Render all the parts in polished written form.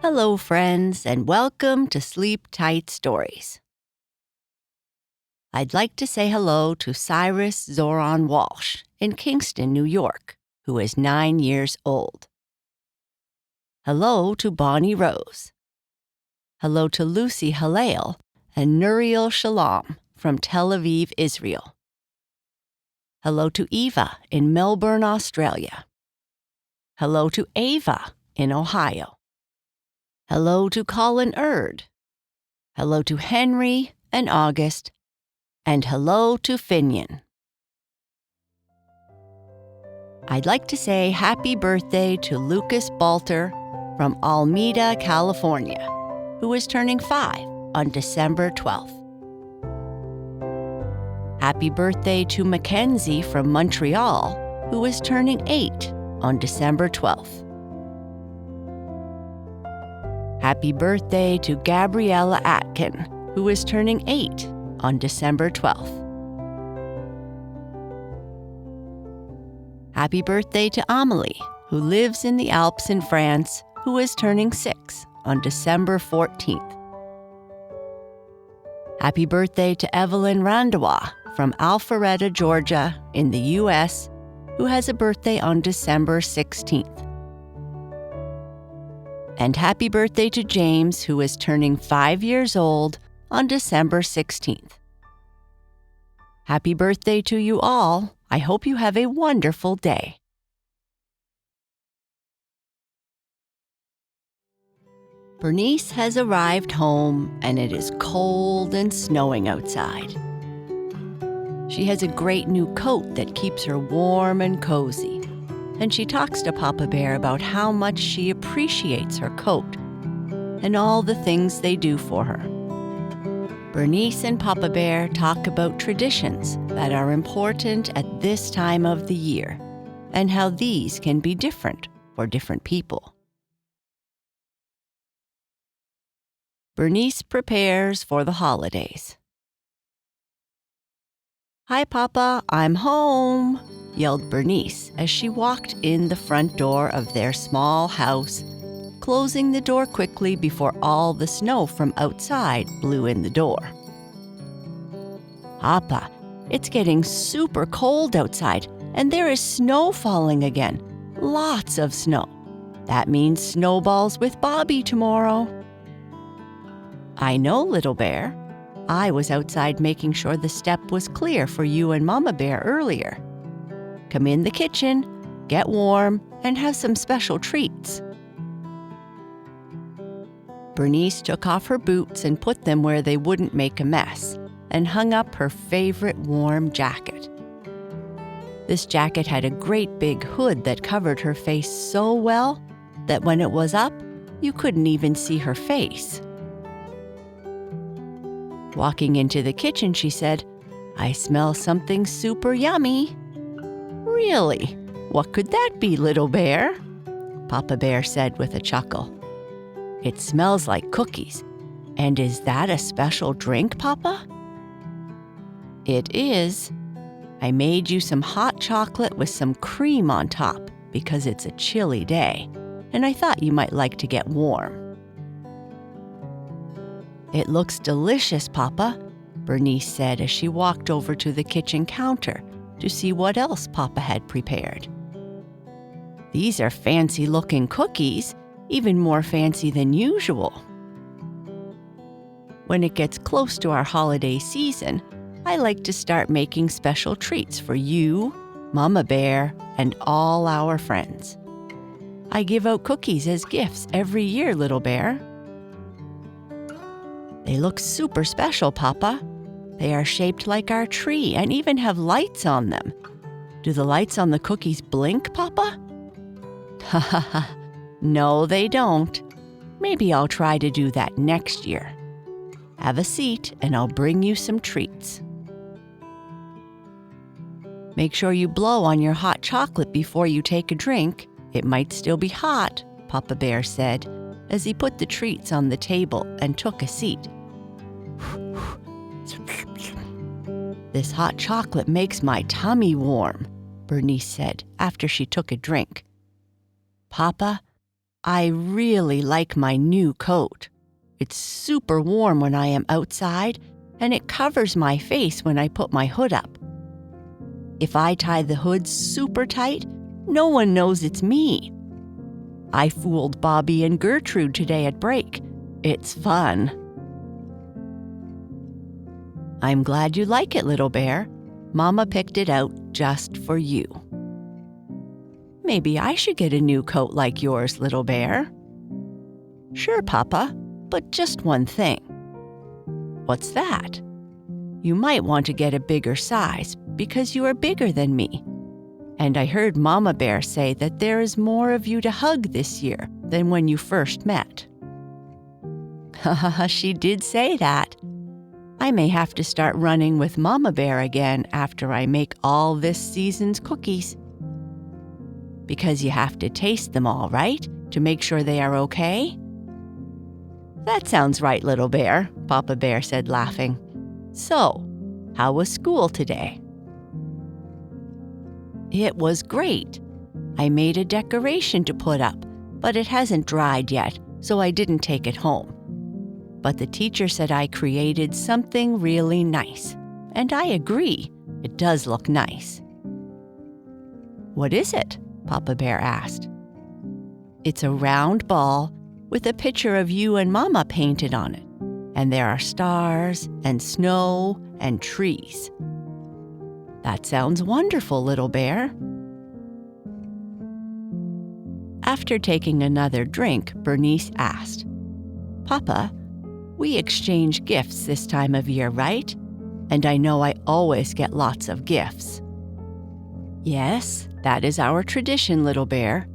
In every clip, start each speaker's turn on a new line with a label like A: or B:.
A: Hello, friends, and welcome to Sleep Tight Stories. I'd like to say hello to Cyrus Zoran Walsh in Kingston, New York, who is 9 years old. Hello to Bonnie Rose. Hello to Lucy Halal and Nuriel Shalom from Tel Aviv, Israel. Hello to Eva in Melbourne, Australia. Hello to Ava in Ohio. Hello to Colin Erd. Hello to Henry and August. And hello to Finian. I'd like to say happy birthday to Lucas Balter from Alameda, California, who is turning 5 on December 12th. Happy birthday to Mackenzie from Montreal, who is turning 8 on December 12th. Happy birthday to Gabriella Atkin, who is turning 8 on December 12th. Happy birthday to Amelie, who lives in the Alps in France, who is turning 6 on December 14th. Happy birthday to Evelyn Randawa from Alpharetta, Georgia, in the U.S., who has a birthday on December 16th. And happy birthday to James, who is turning 5 years old on December 16th. Happy birthday to you all. I hope you have a wonderful day. Bernice has arrived home, and it is cold and snowing outside. She has a great new coat that keeps her warm and cozy. And she talks to Papa Bear about how much she appreciates her coat and all the things they do for her. Bernice and Papa Bear talk about traditions that are important at this time of the year and how these can be different for different people. Bernice prepares for the holidays. "Hi, Papa, I'm home," yelled Bernice as she walked in the front door of their small house, closing the door quickly before all the snow from outside blew in the door. "Papa, it's getting super cold outside, and there is snow falling again. Lots of snow. That means snowballs with Bobby tomorrow." "I know, little bear. I was outside making sure the step was clear for you and Mama Bear earlier. Come in the kitchen, get warm, and have some special treats." Bernice took off her boots and put them where they wouldn't make a mess, and hung up her favorite warm jacket. This jacket had a great big hood that covered her face so well that when it was up, you couldn't even see her face. Walking into the kitchen, she said, "I smell something super yummy." "Really? What could that be, little bear?" Papa Bear said with a chuckle. "It smells like cookies. And is that a special drink, Papa?" "It is. I made you some hot chocolate with some cream on top because it's a chilly day, and I thought you might like to get warm." "It looks delicious, Papa," Bernice said as she walked over to the kitchen counter to see what else Papa had prepared. "These are fancy-looking cookies, even more fancy than usual." "When it gets close to our holiday season, I like to start making special treats for you, Mama Bear, and all our friends. I give out cookies as gifts every year, little bear." "They look super special, Papa. They are shaped like our tree and even have lights on them. Do the lights on the cookies blink, Papa?" "Ha ha ha. No, they don't. Maybe I'll try to do that next year. Have a seat and I'll bring you some treats." "Make sure you blow on your hot chocolate before you take a drink. It might still be hot," Papa Bear said as he put the treats on the table and took a seat. "This hot chocolate makes my tummy warm," Bernice said after she took a drink. "Papa, I really like my new coat. It's super warm when I am outside, and it covers my face when I put my hood up. If I tie the hood super tight, no one knows it's me. I fooled Bobby and Gertrude today at break. It's fun. I'm glad you like it, little bear. Mama picked it out just for you. Maybe I should get a new coat like yours, little bear. Sure, Papa, but just one thing. What's that? You might want to get a bigger size because you are bigger than me. And I heard Mama Bear say that there is more of you to hug this year than when you first met. Haha, she did say that. I may have to start running with Mama Bear again after I make all this season's cookies. Because you have to taste them all, right? To make sure they are okay? That sounds right, little bear, Papa Bear said, laughing. So, how was school today? It was great. I made a decoration to put up, but it hasn't dried yet, so I didn't take it home. But the teacher said I created something really nice, and I agree, it does look nice. What is it? Papa Bear asked. It's a round ball with a picture of you and Mama painted on it, and there are stars and snow and trees. That sounds wonderful, little bear. After taking another drink, Bernice asked, Papa, we exchange gifts this time of year, right? And I know I always get lots of gifts. Yes, that is our tradition, little bear.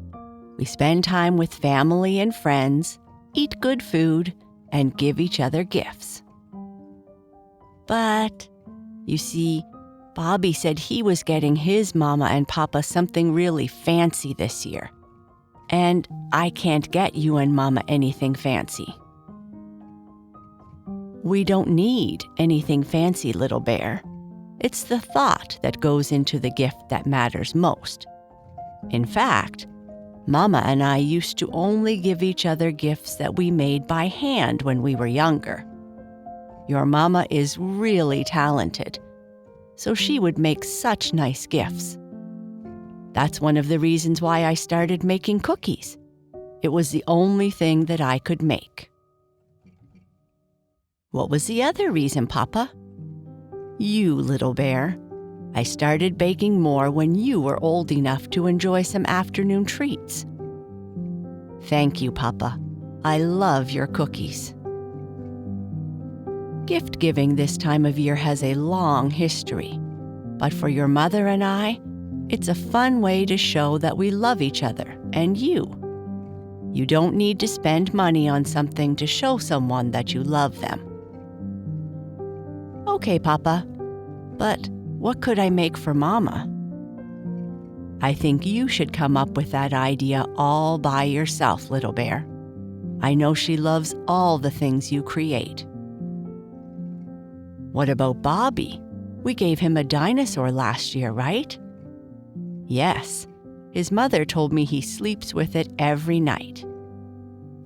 A: We spend time with family and friends, eat good food, and give each other gifts. But, you see, Bobby said he was getting his Mama and Papa something really fancy this year. And I can't get you and Mama anything fancy. We don't need anything fancy, little bear. It's the thought that goes into the gift that matters most. In fact, Mama and I used to only give each other gifts that we made by hand when we were younger. Your Mama is really talented, so she would make such nice gifts. That's one of the reasons why I started making cookies. It was the only thing that I could make. What was the other reason, Papa? You, little bear. I started baking more when you were old enough to enjoy some afternoon treats. Thank you, Papa. I love your cookies. Gift giving this time of year has a long history, but for your mother and I, it's a fun way to show that we love each other and you. You don't need to spend money on something to show someone that you love them. Okay, Papa, but what could I make for Mama? I think you should come up with that idea all by yourself, little bear. I know she loves all the things you create. What about Bobby? We gave him a dinosaur last year, right? Yes, his mother told me he sleeps with it every night.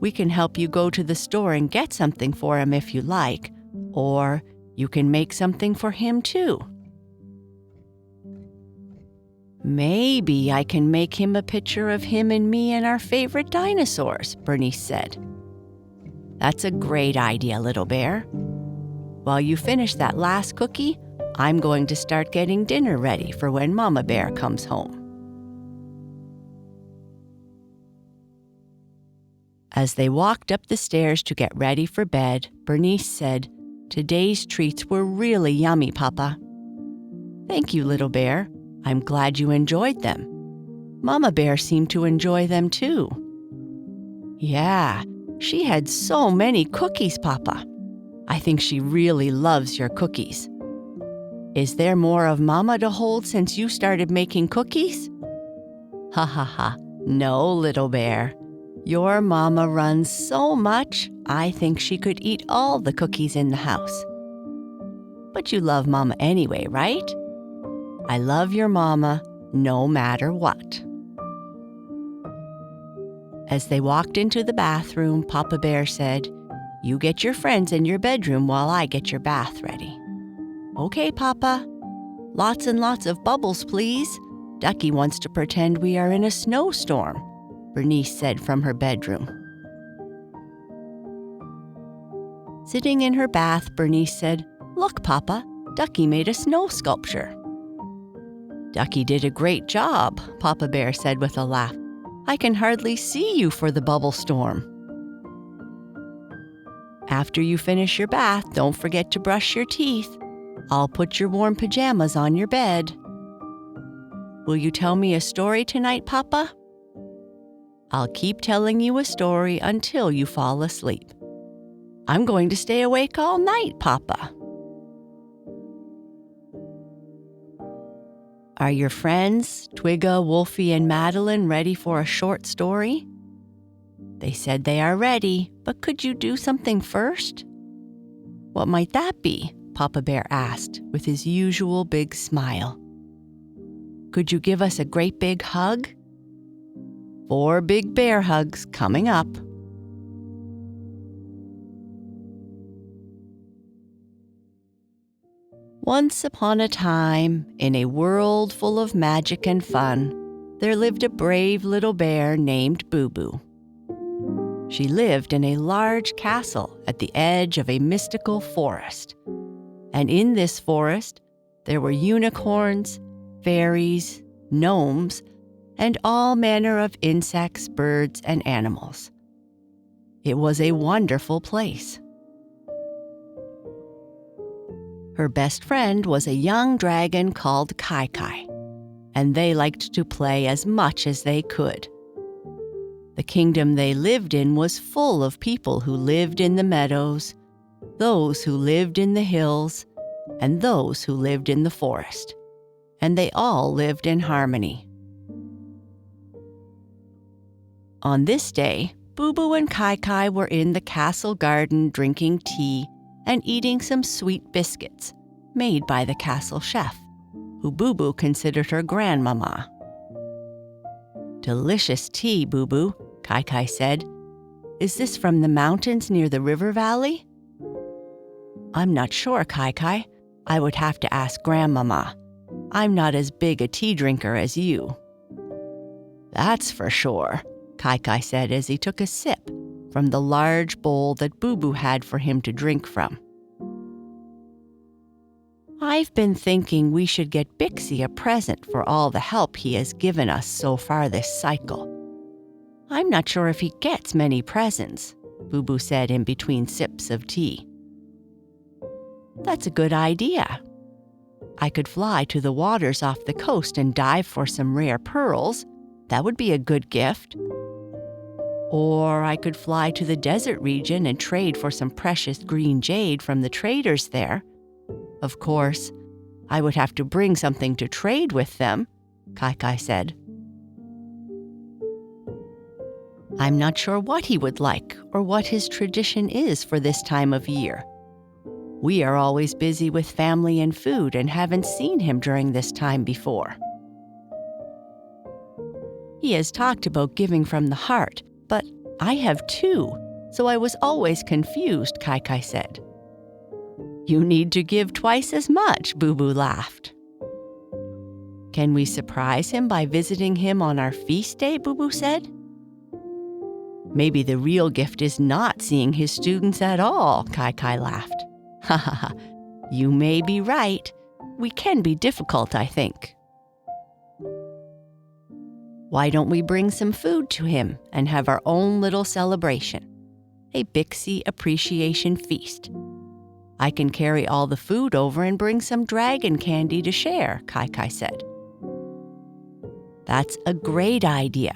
A: We can help you go to the store and get something for him if you like, or you can make something for him too. Maybe I can make him a picture of him and me and our favorite dinosaurs, Bernice said. That's a great idea, little bear. While you finish that last cookie, I'm going to start getting dinner ready for when Mama Bear comes home. As they walked up the stairs to get ready for bed, Bernice said, Today's treats were really yummy, Papa. Thank you, little bear. I'm glad you enjoyed them. Mama Bear seemed to enjoy them too. Yeah, she had so many cookies, Papa. I think she really loves your cookies. Is there more of Mama to hold since you started making cookies? Ha ha ha, no, little bear. Your Mama runs so much, I think she could eat all the cookies in the house. But you love Mama anyway, right? I love your Mama no matter what. As they walked into the bathroom, Papa Bear said, "You get your friends in your bedroom while I get your bath ready." "Okay, Papa. Lots and lots of bubbles, please. Ducky wants to pretend we are in a snowstorm," Bernice said from her bedroom. Sitting in her bath, Bernice said, "Look, Papa, Ducky made a snow sculpture." "Ducky did a great job," Papa Bear said with a laugh. "I can hardly see you for the bubble storm." "After you finish your bath, don't forget to brush your teeth. I'll put your warm pajamas on your bed." "Will you tell me a story tonight, Papa?" "I'll keep telling you a story until you fall asleep." "I'm going to stay awake all night, Papa." Are your friends, Twigga, Wolfie, and Madeline, ready for a short story? They said they are ready, but could you do something first? "What might that be?" Papa Bear asked with his usual big smile. "Could you give us a great big hug?" 4 big bear hugs coming up. Once upon a time, in a world full of magic and fun, there lived a brave little bear named BooBoo. She lived in a large castle at the edge of a mystical forest. And in this forest, there were unicorns, fairies, gnomes, and all manner of insects, birds, and animals. It was a wonderful place. Her best friend was a young dragon called Kai Kai, and they liked to play as much as they could. The kingdom they lived in was full of people who lived in the meadows, those who lived in the hills, and those who lived in the forest, and they all lived in harmony. On this day, BooBoo and Kai Kai were in the castle garden drinking tea and eating some sweet biscuits made by the castle chef, who BooBoo considered her grandmama. "Delicious tea, BooBoo," Kai Kai said. "Is this from the mountains near the river valley?" "I'm not sure, Kai Kai. I would have to ask Grandmama. I'm not as big a tea drinker as you." "That's for sure," Kai Kai said as he took a sip from the large bowl that BooBoo had for him to drink from. "I've been thinking we should get Bixie a present for all the help he has given us so far this cycle. I'm not sure if he gets many presents," BooBoo said in between sips of tea. "That's a good idea. I could fly to the waters off the coast and dive for some rare pearls. That would be a good gift. Or I could fly to the desert region and trade for some precious green jade from the traders there. Of course, I would have to bring something to trade with them," Kai Kai said. "I'm not sure what he would like or what his tradition is for this time of year. We are always busy with family and food and haven't seen him during this time before. He has talked about giving from the heart, but I have 2, so I was always confused," Kai Kai said. "You need to give twice as much," BooBoo laughed. "Can we surprise him by visiting him on our feast day?" BooBoo said. "Maybe the real gift is not seeing his students at all," Kai Kai laughed. "Ha ha ha, you may be right. We can be difficult, I think." "Why don't we bring some food to him and have our own little celebration? A Bixie appreciation feast. I can carry all the food over and bring some dragon candy to share," Kai Kai said. "That's a great idea.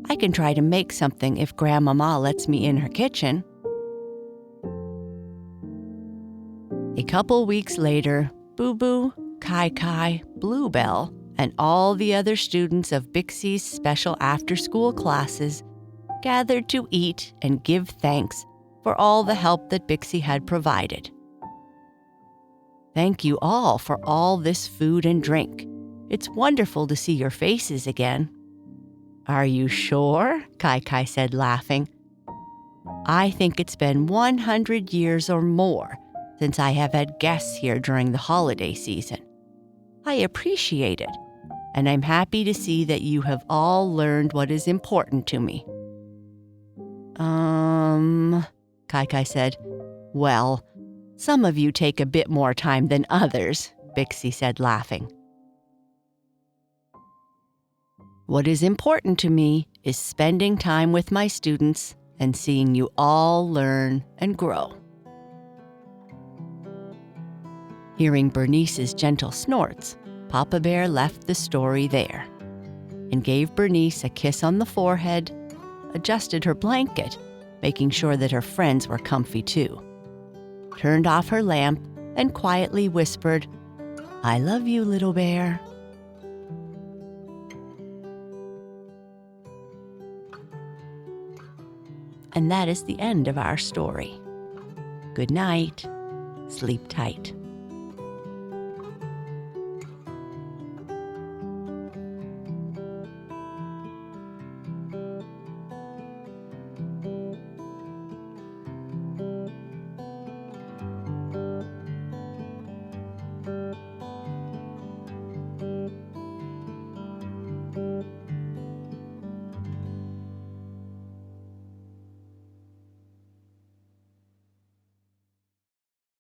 A: I can try to make something if Grandmama lets me in her kitchen." A couple weeks later, BooBoo, Kai Kai, Bluebell, and all the other students of Bixie's special after-school classes gathered to eat and give thanks for all the help that Bixie had provided. "Thank you all for all this food and drink. It's wonderful to see your faces again." Are you sure? Kai said, laughing. I think it's been 100 years or more since I have had guests here during the holiday season. I appreciate it, and I'm happy to see that you have all learned what is important to me. Kai said. Well, some of you take a bit more time than others, Bixie said, laughing. What is important to me is spending time with my students and seeing you all learn and grow. Hearing Bernice's gentle snorts, Papa Bear left the story there and gave Bernice a kiss on the forehead, adjusted her blanket, making sure that her friends were comfy too, turned off her lamp, and quietly whispered, "I love you, little bear." And that is the end of our story. Good night. Sleep tight.